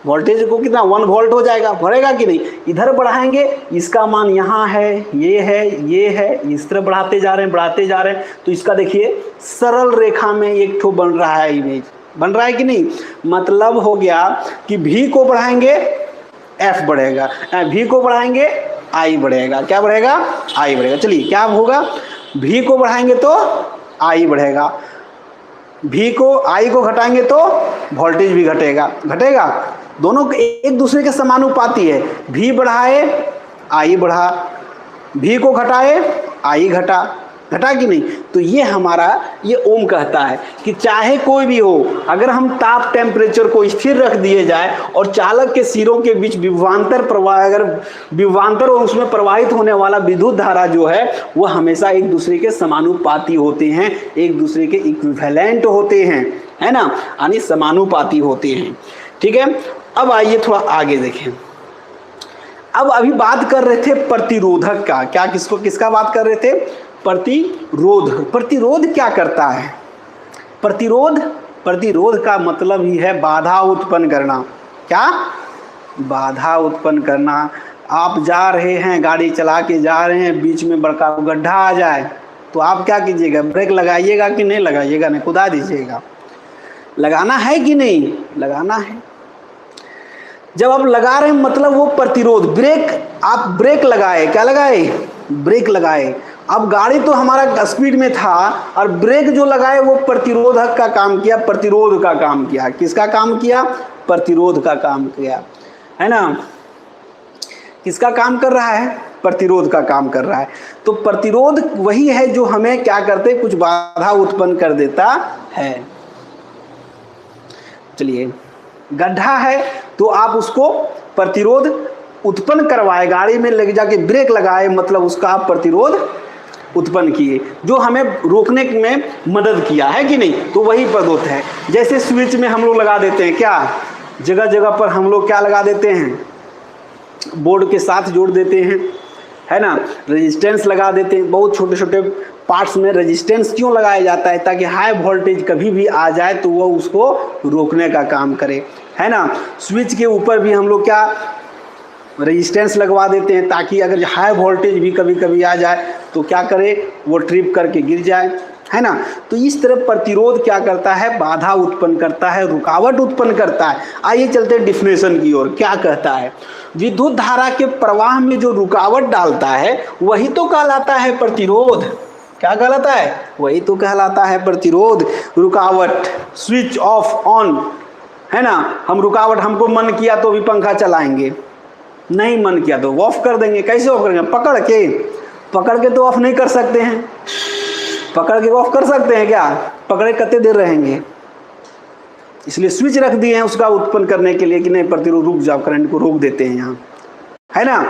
वोल्टेज को कितना? 1 वोल्ट हो जाएगा। बढ़ेगा कि नहीं? इधर बढ़ाएंगे, इसका मान यहाँ है, ये है, ये है, इस तरह बढ़ाते जा रहे हैं, बढ़ाते जा रहे हैं, तो इसका देखिए सरल रेखा में एक ठो बन रहा है इमेज। बन रहा है कि नहीं? मतलब हो गया कि भी को बढ़ाएंगे एफ बढ़ेगा, भी को बढ़ाएंगे आई बढ़ेगा। क्या बढ़ेगा? आई बढ़ेगा। चलिए क्या होगा? भी को बढ़ाएंगे तो आई बढ़ेगा, भी को आई को घटाएंगे तो वोल्टेज भी घटेगा, घटेगा। दोनों एक दूसरे के समानुपाती है। भी बढ़ाए आई बढ़ा, भी को घटाए आई घटा, घटा कि नहीं। तो ये हमारा ये ओम कहता है कि चाहे कोई भी हो, अगर हम ताप टेम्परेचर को स्थिर रख दिए जाए और चालक के सिरों के बीच विभवांतर प्रवाह, अगर विभवांतर और उसमें प्रवाहित होने वाला विद्युत धारा जो है वह हमेशा एक दूसरे के समानुपाती होते हैं, एक दूसरे के इक्विवेलेंट होते हैं, है ना, यानी समानुपाती होते हैं। ठीक है, अब आइए थोड़ा आगे देखें। अब अभी बात कर रहे थे प्रतिरोधक का, क्या किसका बात कर रहे थे? प्रतिरोध। प्रतिरोध क्या करता है? प्रतिरोध का मतलब ही है बाधा उत्पन्न करना। क्या? बाधा उत्पन्न करना। आप जा रहे हैं, गाड़ी चला के जा रहे हैं, बीच में बड़का गड्ढा आ जाए तो आप क्या कीजिएगा? ब्रेक लगाइएगा कि नहीं लगाइएगा? नहीं, कुदा दीजिएगा। लगाना है कि नहीं? लगाना है। जब आप लगा रहे हैं मतलब वो प्रतिरोध, ब्रेक, आप ब्रेक लगाए, क्या लगाए? ब्रेक लगाए। अब गाड़ी तो हमारा स्पीड में था और ब्रेक जो लगाए वो प्रतिरोधक का काम किया, प्रतिरोध का काम किया। किसका काम किया? प्रतिरोध का काम किया, है ना। किसका काम कर रहा है? प्रतिरोध का काम कर रहा है। तो प्रतिरोध वही है जो हमें क्या करते, कुछ बाधा उत्पन्न कर देता है। चलिए, गड्ढा है तो आप उसको प्रतिरोध उत्पन्न करवाए, गाड़ी में ले जाके ब्रेक लगाए, मतलब उसका आप प्रतिरोध उत्पन्न किए, जो हमें रोकने में मदद किया, है कि नहीं। तो वही प्रतिरोध है। जैसे स्विच में हम लोग लगा देते हैं, क्या जगह जगह पर हम लोग क्या लगा देते हैं? बोर्ड के साथ जोड़ देते हैं, है ना, रेजिस्टेंस लगा देते हैं। बहुत छोटे छोटे पार्ट्स में रेजिस्टेंस क्यों लगाया जाता है? ताकि हाई वोल्टेज कभी भी आ जाए तो वह उसको रोकने का काम करे, है ना। स्विच के ऊपर भी हम लोग क्या रेजिस्टेंस लगवा देते हैं ताकि अगर हाई वोल्टेज भी कभी कभी आ जाए तो क्या करे, वो ट्रिप करके गिर जाए, है ना। तो इस तरह प्रतिरोध क्या करता है? बाधा उत्पन्न करता है, रुकावट उत्पन्न करता है। आइए चलते हैं डिफिनेशन की ओर। क्या कहता है? विद्युत धारा के प्रवाह में जो रुकावट डालता है वही तो कहलाता है प्रतिरोध। क्या कहलाता है? वही तो कहलाता है प्रतिरोध। रुकावट, स्विच ऑफ ऑन, है ना। हम रुकावट, हमको मन किया तो भी पंखा चलाएंगे, नहीं मन किया तो ऑफ कर देंगे। कैसे ऑफ करेंगे? पकड़ के तो ऑफ नहीं कर सकते हैं। पकड़ के ऑफ कर सकते हैं क्या? पकड़े कितने देर रहेंगे? इसलिए स्विच रख दिए हैं उसका उत्पन्न करने के लिए कि नहीं, प्रतिरोध रुक जाओ, करंट को रोक देते हैं यहाँ, है ना।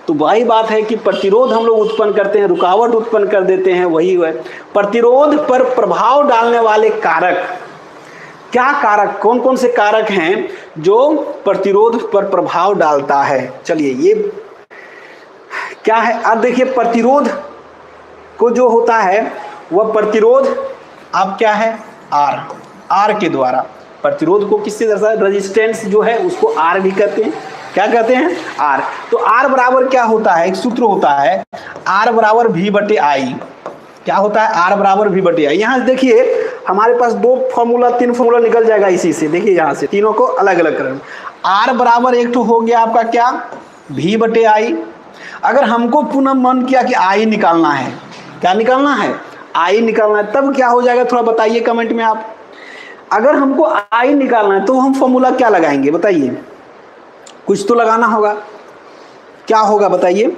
तो वही बात है कि प्रतिरोध हम लोग उत्पन्न करते हैं, रुकावट उत्पन्न कर देते हैं, वही है। प्रतिरोध पर प्रभाव डालने वाले कारक, क्या कारक, कौन कौन से कारक हैं जो प्रतिरोध पर प्रभाव डालता है? चलिए, ये क्या है? अब देखिए, प्रतिरोध को जो होता है वह प्रतिरोध अब क्या है? आर के द्वारा। प्रतिरोध को किससे दर्शाया? रेजिस्टेंस जो है उसको आर भी कहते हैं। क्या कहते हैं? आर। तो आर बराबर क्या होता है? एक सूत्र होता है, आर बराबर वी बटे आई। क्या होता है? आर बराबर वी बटे आई। यहाँ देखिए हमारे पास 3 फॉर्मूला निकल जाएगा इसी से। देखिए यहाँ से तीनों को अलग अलग करें। आर बराबर एक तो हो गया आपका क्या? वी बटे आई। अगर हमको पुनः मन किया कि आई निकालना है, क्या निकालना है? आई निकालना है, तब क्या हो जाएगा? थोड़ा बताइए कमेंट में आप। अगर हमको आई निकालना है तो हम फॉर्मूला क्या लगाएंगे? बताइए, कुछ तो लगाना होगा। क्या होगा बताइए?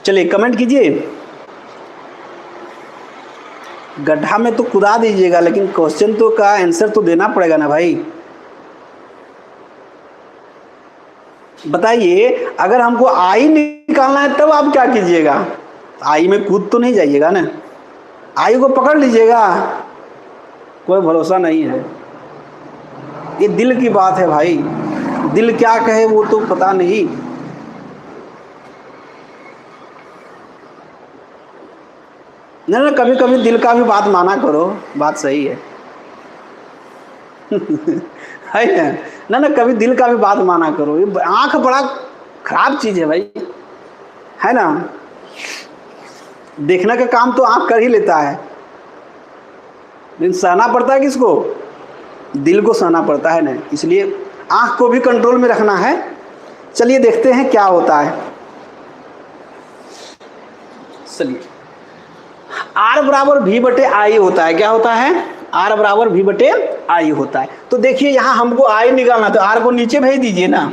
चलिए कमेंट कीजिए। गड्ढा में तो कुदा दीजिएगा, लेकिन क्वेश्चन तो का आंसर तो देना पड़ेगा ना भाई। बताइए, अगर हमको आई निकालना है तब आप क्या कीजिएगा? आई में कूद तो नहीं जाइएगा ना, आई को पकड़ लीजिएगा, कोई भरोसा नहीं है। ये दिल की बात है भाई, दिल क्या कहे वो तो पता नहीं। ना कभी कभी दिल का भी बात माना करो, बात सही है है ना, कभी दिल का भी बात माना करो। ये आंख बड़ा खराब चीज है भाई, है ना। देखने का काम तो आंख कर ही लेता है, लेकिन सहना पड़ता है किसको? दिल को सहना पड़ता है ना। इसलिए आंख को भी कंट्रोल में रखना है, चलिए देखते हैं क्या होता है। चलिए R बराबर V बटे आई होता है। क्या होता है? R बराबर V बटे आई होता है। तो देखिए यहाँ हमको I निकालना, तो R को नीचे भेज दीजिए ना।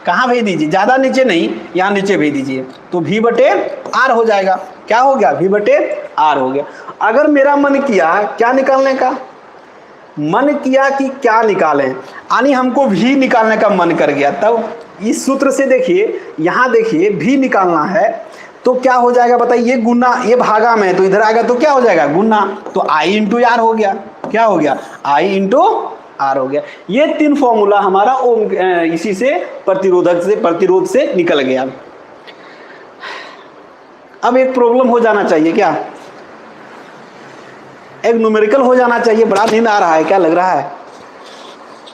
कहाँ भेज दीजिए? ज़्यादा नीचे नहीं, यहाँ नीचे भेज दीजिए, तो V बटे R हो जाएगा। क्या हो गया? V बटे R हो गया। अगर मेरा मन किया क्या निकालने का, मन किया कि क्या निकालें, यानी हमको V निकालने का मन कर गया, तब इस सूत्र से देखिए, यहाँ देखिए V निकालना है तो क्या हो जाएगा बताइए? ये गुना, ये भागा में, तो इधर आएगा तो क्या हो जाएगा? गुना, तो I इंटू आर हो गया। क्या हो गया? I इंटू आर हो गया। ये 3 फॉर्मूला हमारा इसी से प्रतिरोध से निकल गया। अब एक प्रॉब्लम हो जाना चाहिए, क्या एक न्यूमेरिकल हो जाना चाहिए। बड़ा नींद आ रहा है, क्या लग रहा है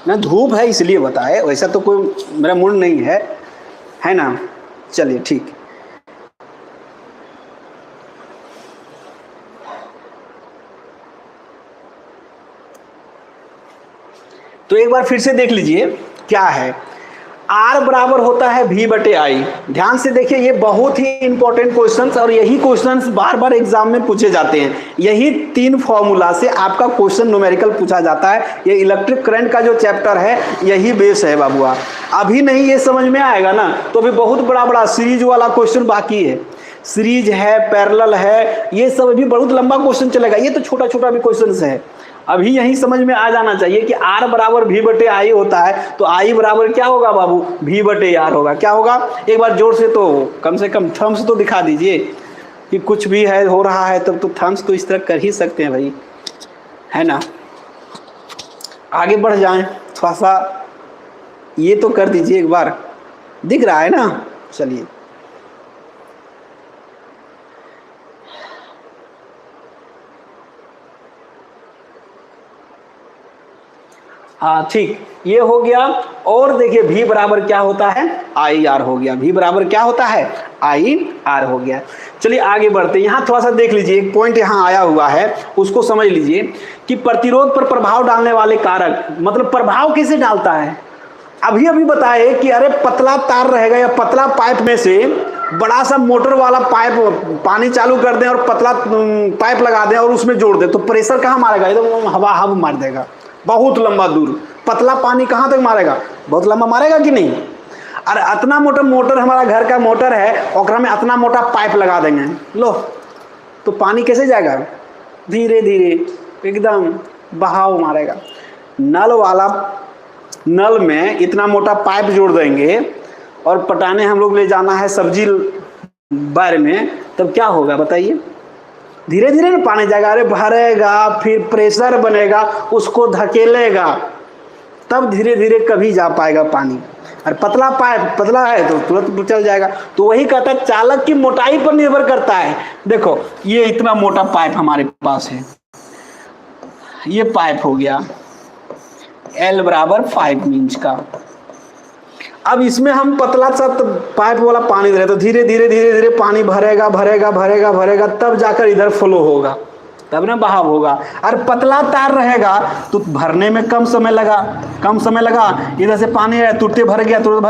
ना? धूप है इसलिए बताए, वैसा तो कोई मेरा मूड नहीं है ना? चलिए ठीक। तो एक बार फिर से देख लीजिए क्या है। R बराबर होता है V बटे आई। ध्यान से देखिए, ये बहुत ही इंपॉर्टेंट क्वेश्चंस, और यही क्वेश्चंस बार बार एग्जाम में पूछे जाते हैं। यही 3 फॉर्मूला से आपका क्वेश्चन न्यूमेरिकल पूछा जाता है। ये इलेक्ट्रिक करंट का जो चैप्टर है यही बेस है बाबुआ। अभी नहीं ये समझ में आएगा ना, तो अभी बहुत बड़ा सीरीज वाला क्वेश्चन बाकी है। सीरीज है, पैरेलल है, ये सब अभी बहुत लंबा क्वेश्चन चलेगा। ये तो छोटा छोटा भी क्वेश्चन है। अभी यही समझ में आ जाना चाहिए कि R बराबर V बटे आई होता है, तो I बराबर क्या होगा बाबू? V बटे R होगा। क्या होगा? एक बार जोर से, तो कम से कम थम्स तो दिखा दीजिए कि कुछ भी है हो रहा है, तब तो थम्स तो इस तरह कर ही सकते हैं भाई, है ना? आगे बढ़ जाएं थोड़ा सा, ये तो कर दीजिए एक बार, दिख रहा है ना? चलिए हाँ ठीक, ये हो गया। और देखिए V बराबर क्या होता है? आई आर हो गया। V बराबर क्या होता है? आई आर हो गया। चलिए आगे बढ़ते हैं। यहाँ थोड़ा सा देख लीजिए, एक पॉइंट यहाँ आया हुआ है, उसको समझ लीजिए कि प्रतिरोध पर प्रभाव डालने वाले कारक, मतलब प्रभाव कैसे डालता है। अभी बताए कि अरे पतला तार रहेगा या पतला पाइप में से बड़ा सा मोटर वाला पाइप पानी चालू कर दें और पतला पाइप लगा दें और उसमें जोड़ दें, तो प्रेशर कहाँ मारेगा? एकदम हवा मार देगा, बहुत लंबा दूर। पतला पानी कहाँ तक मारेगा? बहुत लंबा मारेगा कि नहीं? अरे इतना मोटा मोटर, हमारा घर का मोटर है, और में इतना मोटा पाइप लगा देंगे, लो तो पानी कैसे जाएगा? धीरे धीरे एकदम बहाव मारेगा। नल में इतना मोटा पाइप जोड़ देंगे और पटाने हम लोग ले जाना है सब्जी बार में, तब क्या होगा बताइए? धीरे धीरे ना पानी जाएगा, अरे भरेगा, फिर प्रेशर बनेगा, उसको धकेलेगा, तब धीरे धीरे कभी जा पाएगा पानी। और पतला पाइप, पतला है तो तुरंत चल जाएगा। तो वही कहता है चालक की मोटाई पर निर्भर करता है। देखो ये इतना मोटा पाइप हमारे पास है, ये पाइप हो गया L बराबर 5 इंच का। अब इसमें हम पतला सा पाइप वाला पानी दे रहे, तो धीरे धीरे पानी भरेगा, तब जाकर इधर फ्लो होगा, तब ना बहाव होगा। और पतला तार रहेगा तो भरने में कम समय लगा, इधर से पानी तुरंत भर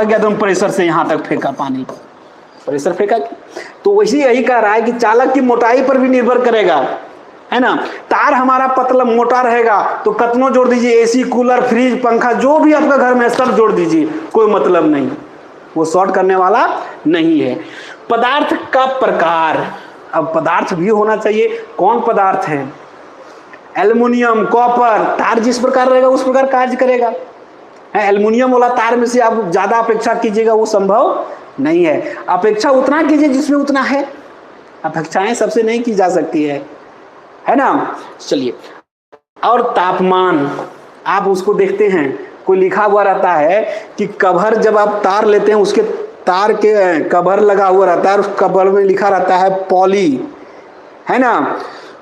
गया, तुम प्रेशर से यहाँ तक फेंका पानी, प्रेशर फेंका। तो वैसे यही कह रहा है कि चालक की मोटाई पर भी निर्भर करेगा, है ना? तार हमारा पतला मोटा रहेगा तो कतनों जोड़ दीजिए, एसी, कूलर, फ्रिज, पंखा जो भी आपका घर में सब जोड़ दीजिए, कोई मतलब नहीं, वो शॉर्ट करने वाला नहीं है। पदार्थ का प्रकार, अब पदार्थ भी होना चाहिए। कौन पदार्थ है? Aluminium, copper. तार जिस प्रकार रहेगा उस प्रकार कार्य करेगा। एल्युमिनियम वाला तार में से आप ज्यादा अपेक्षा कीजिएगा वो संभव नहीं है। अपेक्षा उतना कीजिए जिसमें उतना है, अपेक्षाएं सबसे नहीं की जा सकती है ना? चलिए, और तापमान आप उसको देखते हैं, कोई लिखा हुआ रहता है कि कवर, जब आप तार लेते हैं उसके तार के कवर लगा हुआ रहता है, उस कवर में लिखा रहता है पॉली, है ना,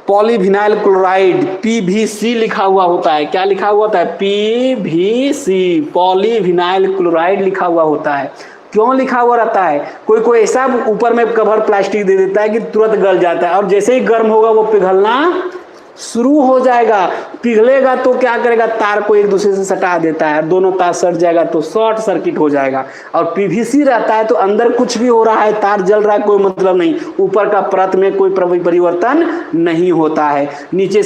पॉलीविनाइल क्लोराइड, PVC लिखा हुआ होता है। क्या लिखा हुआ होता है? PVC, पॉलीविनाइल क्लोराइड लिखा हुआ होता है। क्यों लिखा हुआ रहता है? कोई ऐसा ऊपर में कवर प्लास्टिक दे देता है कि तुरंत गल जाता है, और जैसे ही गर्म होगा वो पिघलना शुरू हो जाएगा, पिघलेगा तो क्या करेगा, तार को एक दूसरे से सटा देता है, दोनों तार सट जाएगा तो शॉर्ट सर्किट हो जाएगा। और पीवीसी रहता है तो अंदर कुछ भी हो रहा है, तार जल रहा है, कोई मतलब नहीं, ऊपर का परत में कोई परिवर्तन नहीं होता है। नीचे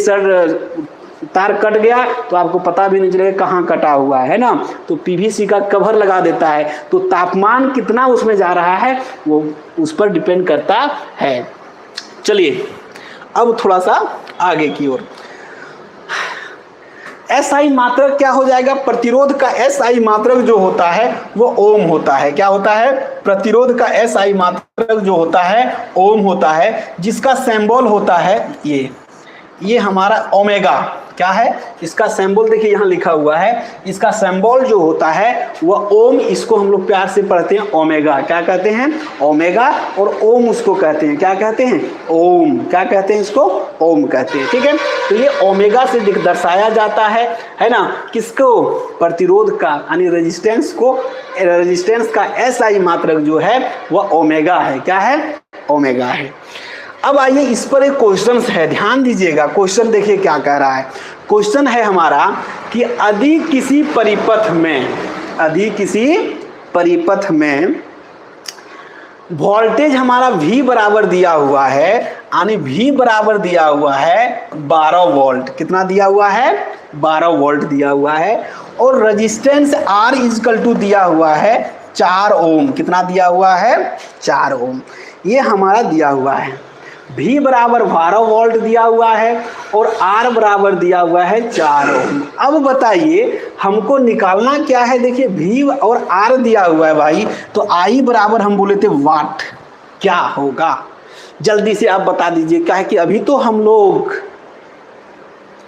तार कट गया तो आपको पता भी नहीं चलेगा कहाँ कटा हुआ है ना। तो पीवीसी का कवर लगा देता है, तो तापमान कितना उसमें जा रहा है वो उस पर डिपेंड करता है। चलिए अब थोड़ा सा आगे की ओर, एसआई मात्रक क्या हो जाएगा, प्रतिरोध का एसआई मात्रक जो होता है वो ओम होता है। क्या होता है, प्रतिरोध का एसआई मात्रक जो होता है ओम होता है, जिसका सिंबल होता है ये हमारा ओमेगा। क्या है इसका सिंबल, देखिए यहाँ लिखा हुआ है, इसका सिंबल जो होता है वह ओम, इसको हम लोग प्यार से पढ़ते हैं ओमेगा। क्या कहते हैं, ओमेगा, और ओम उसको कहते हैं, क्या कहते हैं, ओम। क्या कहते हैं इसको, ओम कहते हैं। ठीक है, तो ये ओमेगा से दर्शाया जाता है ना, किसको, प्रतिरोध का, यानी रेजिस्टेंस को, रेजिस्टेंस का एसआई मात्रक जो है वह ओमेगा है। क्या है, ओमेगा है। अब आइए इस पर एक क्वेश्चन है, ध्यान दीजिएगा। क्वेश्चन देखिए क्या कह रहा है। क्वेश्चन है हमारा कि यदि किसी परिपथ में वोल्टेज हमारा V बराबर दिया हुआ है, यानी V बराबर दिया हुआ है 12 वोल्ट। कितना दिया हुआ है, 12 वोल्ट दिया हुआ है। और रेजिस्टेंस R इक्वल टू दिया हुआ है 4 ओम। कितना दिया हुआ है, 4 ओम। ये हमारा दिया हुआ है। V बराबर 12 वोल्ट दिया हुआ है और R बराबर दिया हुआ है 4 ओम। अब बताइए हमको निकालना क्या है। देखिए V और R दिया हुआ है भाई, तो I बराबर हम बोले थे वाट, क्या होगा जल्दी से आप बता दीजिए। क्या है कि अभी तो हम लोग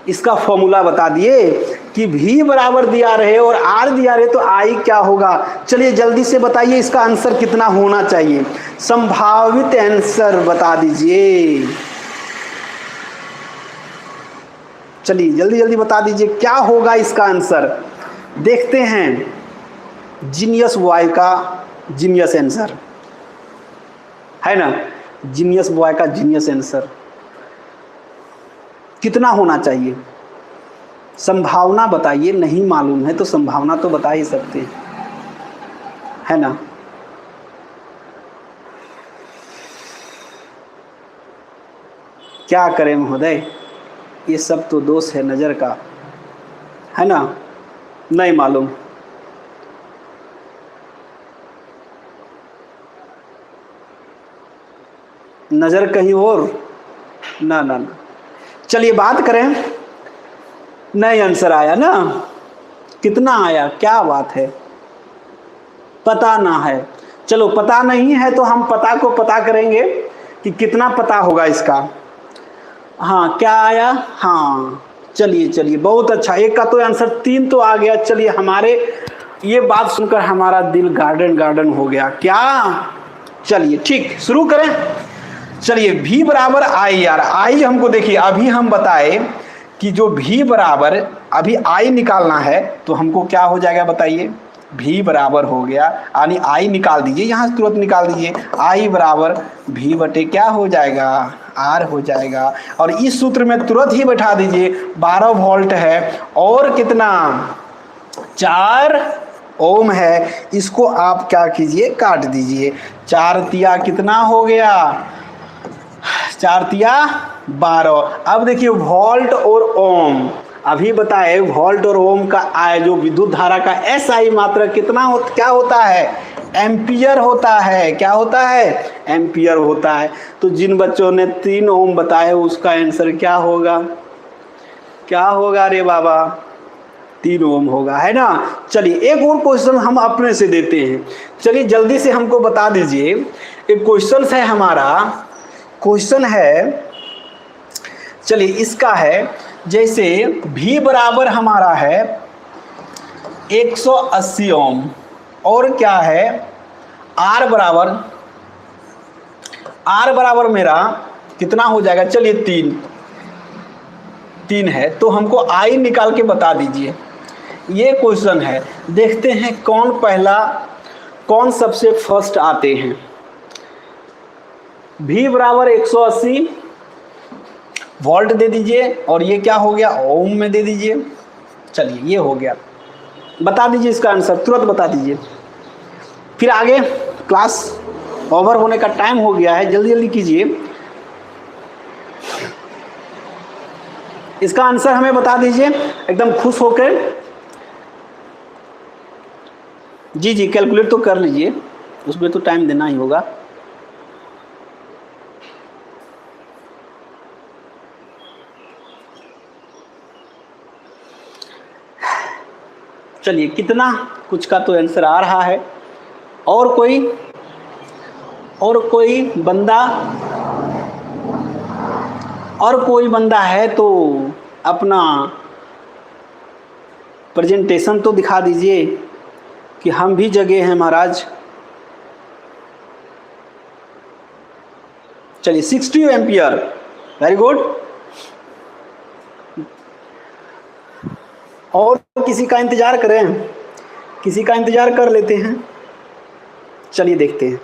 इसका फॉर्मूला बता दिए कि V बराबर दिया रहे और R दिया रहे, तो I क्या होगा। चलिए जल्दी से बताइए इसका आंसर कितना होना चाहिए, संभावित आंसर बता दीजिए। चलिए जल्दी जल्दी बता दीजिए क्या होगा इसका आंसर। देखते हैं जीनियस बॉय का जीनियस आंसर, है ना, जीनियस बॉय का जीनियस आंसर कितना होना चाहिए। संभावना बताइए, नहीं मालूम है तो संभावना तो बता ही सकते हैं, है ना। क्या करें महोदय, ये सब तो दोष है नज़र का, है ना, नहीं मालूम। नज़र कहीं और, ना ना ना। चलिए बात करें, नहीं आंसर आया ना, कितना आया, क्या बात है, पता ना है। चलो पता नहीं है तो हम पता को पता करेंगे कि कितना पता होगा इसका। हाँ क्या आया, हाँ चलिए चलिए बहुत अच्छा, एक का तो आंसर 3 तो आ गया। चलिए हमारे ये बात सुनकर हमारा दिल गार्डन गार्डन हो गया। क्या, चलिए ठीक शुरू करें। चलिए V बराबर I यार, I हमको देखिए अभी हम बताए कि जो V बराबर अभी I निकालना है तो हमको क्या हो जाएगा बताइए। V बराबर हो गया, यानी I निकाल दीजिए, यहाँ तुरंत निकाल दीजिए। I बराबर V बटे क्या हो जाएगा, R हो जाएगा। और इस सूत्र में तुरंत ही बैठा दीजिए, 12 वोल्ट है और कितना 4 ओम है, इसको आप क्या कीजिए काट दीजिए। 4 तिया कितना हो गया, 4 तिया 12। अब देखिए वोल्ट और ओम, अभी बताए वोल्ट और ओम का आय जो विद्युत धारा का एसआई मात्रक कितना क्या होता है, एम्पियर होता है। क्या होता है, एम्पियर होता है। तो जिन बच्चों ने 3 ओम बताए उसका आंसर क्या होगा, क्या होगा रे बाबा, 3 ओम होगा, है ना। चलिए एक और क्वेश्चन हम अपने से देते हैं। चलिए जल्दी से हमको बता दीजिए, एक क्वेश्चन है हमारा, क्वेश्चन है, चलिए इसका है, जैसे V बराबर हमारा है 180 ओम और क्या है R बराबर मेरा कितना हो जाएगा, चलिए 3 है, तो हमको I निकाल के बता दीजिए। ये क्वेश्चन है, देखते हैं कौन सबसे फर्स्ट आते हैं। V बराबर 180 वोल्ट दे दीजिए, और ये क्या हो गया, ओम में दे दीजिए। चलिए ये हो गया, बता दीजिए इसका आंसर, तुरंत बता दीजिए। फिर आगे क्लास ओवर होने का टाइम हो गया है, जल्दी जल्दी कीजिए। इसका आंसर हमें बता दीजिए एकदम खुश होकर। जी जी कैलकुलेट तो कर लीजिए, उसमें तो टाइम देना ही होगा। चलिए कितना कुछ का तो आंसर आ रहा है। और कोई बंदा है तो अपना प्रेजेंटेशन तो दिखा दीजिए कि हम भी जगे हैं महाराज। चलिए 60 एम्पियर, वेरी गुड। और किसी का इंतजार करें, किसी का इंतजार कर लेते हैं। चलिए देखते हैं,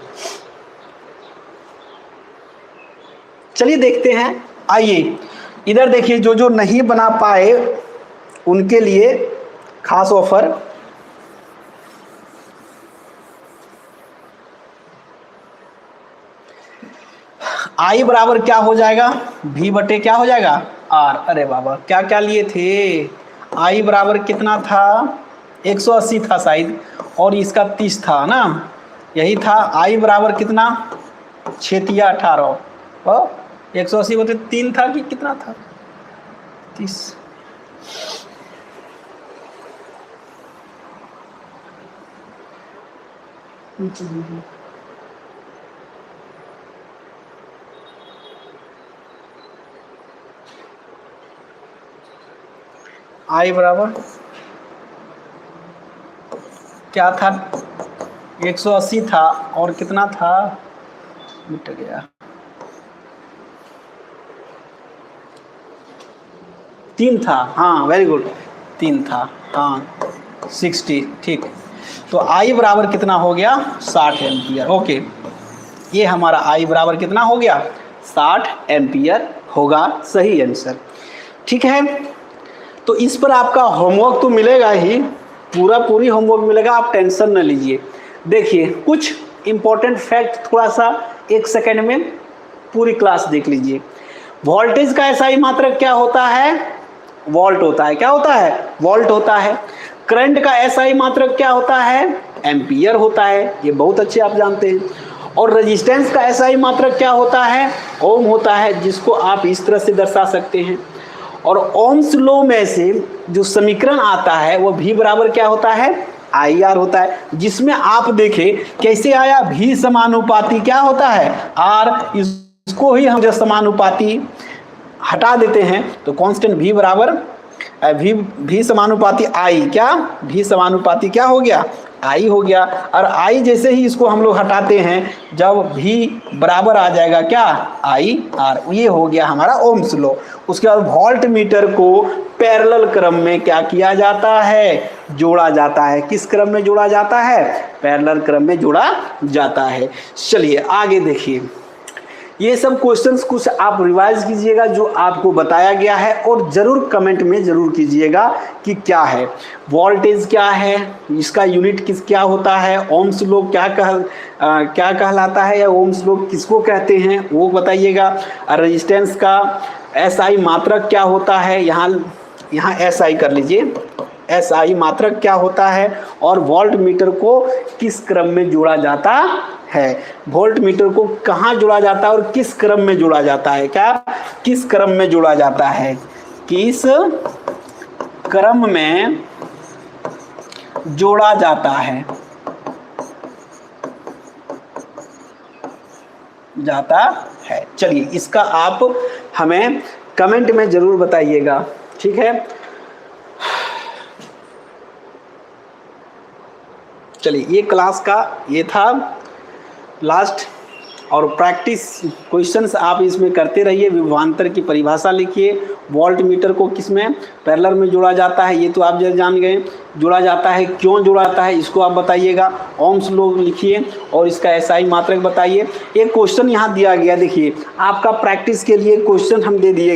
चलिए देखते हैं। आइए इधर देखिए, जो जो नहीं बना पाए उनके लिए खास ऑफर। आई बराबर क्या हो जाएगा, भी बटे क्या हो जाएगा, आर। अरे बाबा क्या क्या लिए थे, आई बराबर कितना था, 180 था शायद, और इसका 30 था ना, यही था। आई बराबर कितना, 6 या 18, और 180 बटे 3 था कि कितना था, 30। आई बराबर क्या था, 180 था, और कितना था, मिट गया, 3 था। हाँ वेरी गुड, 3 था, हाँ 60, ठीक। तो आई बराबर कितना हो गया, 60 एम्पियर। ओके, ये हमारा आई बराबर कितना हो गया, 60 एम्पियर होगा सही आंसर। ठीक है, तो इस पर आपका होमवर्क तो मिलेगा ही, पूरी होमवर्क मिलेगा, आप टेंशन न लीजिए। देखिए कुछ इंपॉर्टेंट फैक्ट थोड़ा सा 1 सेकेंड में पूरी क्लास देख लीजिए। वोल्टेज का एसआई मात्रक क्या होता है, वोल्ट होता है। क्या होता है, वोल्ट होता है। करंट का एसआई मात्रक क्या होता है, एम्पियर होता है, ये बहुत अच्छे आप जानते हैं। और रेजिस्टेंस का एसआई मात्रक क्या होता है, ओम होता है, जिसको आप इस तरह से दर्शा सकते हैं। और ओम्स लॉ में से जो समीकरण आता है वो भी बराबर क्या होता है, आई आर होता है, जिसमें आप देखें कैसे आया, भी समानुपाती क्या होता है, आर। इसको ही हम जब समानुपाती हटा देते हैं तो कांस्टेंट भी बराबर भी समानुपाती आई, क्या भी समानुपाती क्या हो गया, आई हो गया। और आई जैसे ही इसको हम लोग हटाते हैं, जब भी बराबर आ जाएगा क्या, आई आर, ये हो गया हमारा ओम्स लॉ। उसके बाद वोल्ट मीटर को पैरेलल क्रम में क्या किया जाता है, जोड़ा जाता है। किस क्रम में जोड़ा जाता है, पैरेलल क्रम में जोड़ा जाता है। चलिए आगे देखिए, ये सब क्वेश्चंस कुछ आप रिवाइज कीजिएगा जो आपको बताया गया है, और जरूर कमेंट में जरूर कीजिएगा कि क्या है, वोल्टेज क्या है, इसका यूनिट क्या होता है, ओम्स लॉ क्या कहलाता है, या ओम्स लॉ किसको कहते हैं वो बताइएगा। रेजिस्टेंस का एसआई मात्रक क्या होता है, यहाँ एसआई कर लीजिए, एसआई मात्रक क्या होता है, और वोल्ट मीटर को किस क्रम में जोड़ा जाता है, वोल्ट मीटर को कहाँ जोड़ा जाता है और किस क्रम में जोड़ा जाता है, क्या किस क्रम में जोड़ा जाता है, किस क्रम में जोड़ा जाता है, चलिए इसका आप हमें कमेंट में जरूर बताइएगा। ठीक है, चलिए ये क्लास का ये था लास्ट, और प्रैक्टिस क्वेश्चंस आप इसमें करते रहिए। विभवांतर की परिभाषा लिखिए, वोल्ट मीटर को किस में पैरेलल में जोड़ा जाता है, ये तो आप जान गए। जोड़ा जाता है, क्यों जोड़ा जाता है, इसको आप बताइएगा। ओम्स लॉ लिखिए और इसका एसआई मात्रक बताइए। एक क्वेश्चन यहाँ दिया गया, देखिए आपका प्रैक्टिस के लिए क्वेश्चन हम दे दिया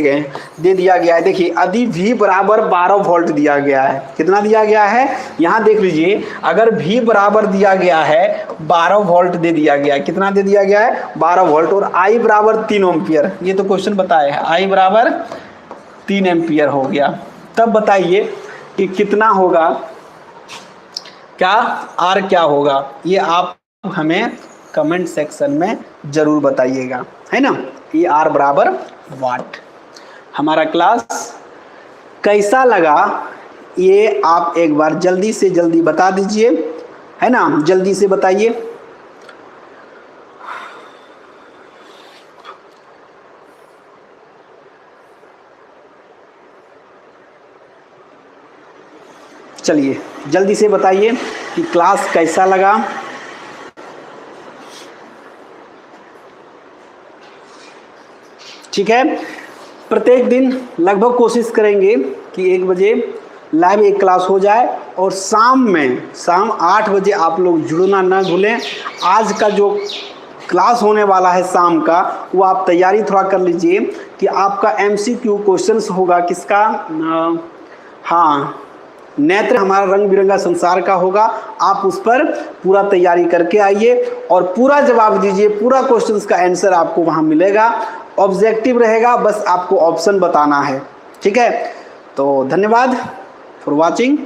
गया है। देखिए यदि V बराबर 12 वोल्ट दिया गया है, कितना दिया गया है यहाँ देख लीजिए, अगर V बराबर दिया गया है 12 वोल्ट दे दिया गया है, कितना दे दिया गया है 12 वोल्ट, और I बराबर 3 एम्पियर, ये तो क्वेश्चन बताया है, I बराबर 3 एम्पियर हो गया। तब बताइए कि कितना होगा, क्या R क्या होगा, ये आप हमें कमेंट सेक्शन में जरूर बताइएगा, है ना। ये R बराबर वाट। हमारा क्लास कैसा लगा ये आप एक बार जल्दी से जल्दी बता दीजिए, है ना, जल्दी से बताइए। चलिए जल्दी से बताइए कि क्लास कैसा लगा। ठीक है, प्रत्येक दिन लगभग कोशिश करेंगे कि 1 बजे लाइव एक क्लास हो जाए, और शाम 8 बजे आप लोग जुड़ना ना भूलें। आज का जो क्लास होने वाला है शाम का, वो आप तैयारी थोड़ा कर लीजिए कि आपका MCQ क्वेश्चंस होगा किसका, हाँ नेत्र हमारा रंग बिरंगा संसार का होगा। आप उस पर पूरा तैयारी करके आइए और पूरा जवाब दीजिए, पूरा क्वेश्चंस का आंसर आपको वहाँ मिलेगा। ऑब्जेक्टिव रहेगा, बस आपको ऑप्शन बताना है। ठीक है, तो धन्यवाद फॉर वॉचिंग।